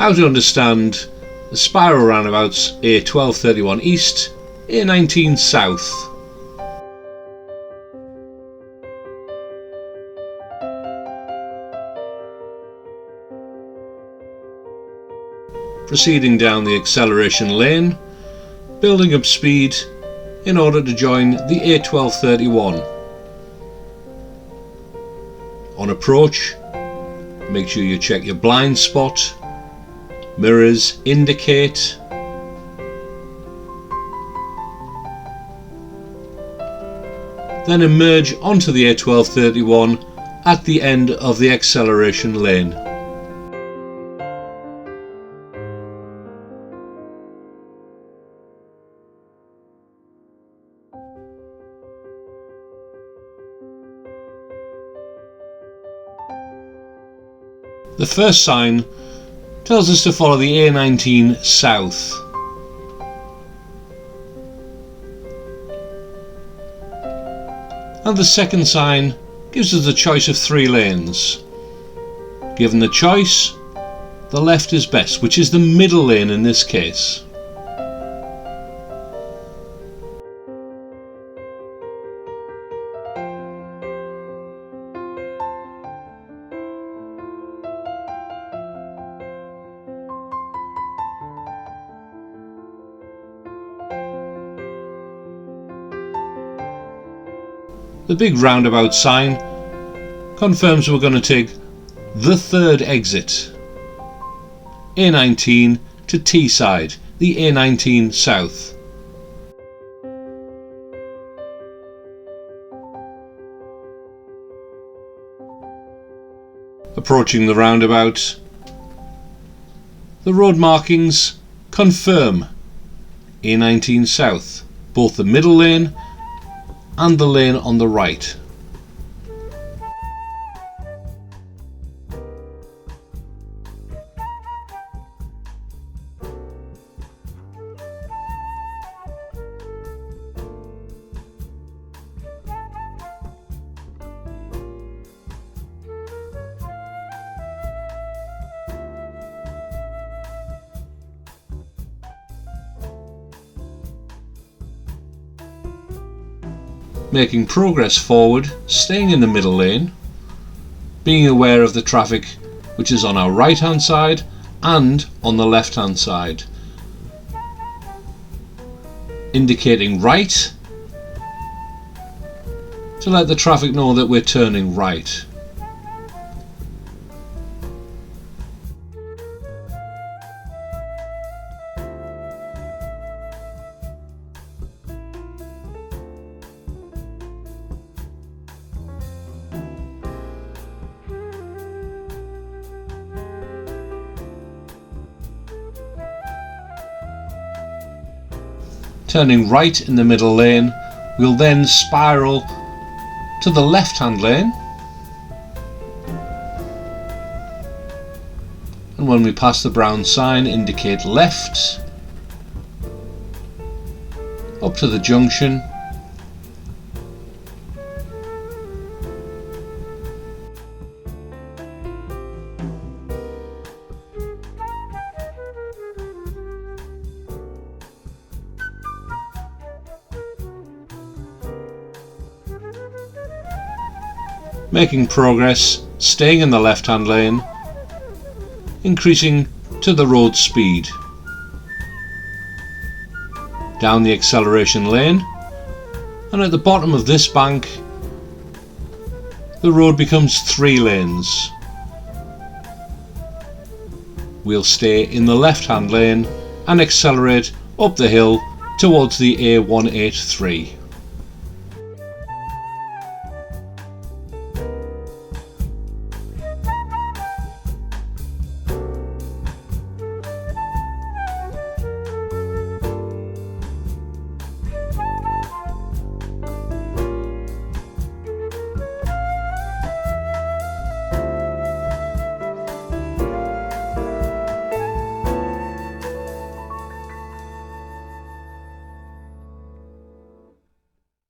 how to understand the spiral roundabouts A1231 East, A19 South. Proceeding down the acceleration lane, building up speed in order to join the A1231. On approach, make sure you check your blind spot, mirrors indicate, then emerge onto the A1231 at the end of the acceleration lane. The first sign tells us to follow the A19 South. And the second sign gives us the choice of 3 lanes. Given the choice, the left is best, which is the middle lane in this case. The big roundabout sign confirms we're going to take the third exit, A19 to Teesside, the A19 South. Approaching the roundabout, the road markings confirm A19 South, both the middle lane and the lane on the right. Making progress forward, staying in the middle lane, being aware of the traffic which is on our right hand side and on the left hand side. Indicating right to let the traffic know that we're turning right. Turning right in the middle lane, we'll then spiral to the left hand lane, and when we pass the brown sign, indicate left, up to the junction, making progress, staying in the left hand lane, increasing to the road speed. Down the acceleration lane, and at the bottom of this bank the road becomes 3 lanes. We'll stay in the left hand lane and accelerate up the hill towards the A183.